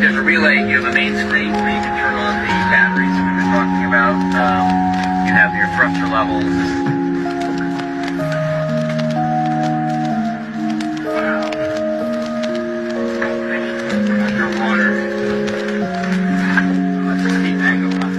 There's a relay. You have a main screen where you can turn on the batteries that we've been talking about. You have your thruster levels. Wow. Underwater. Let's keep angle up.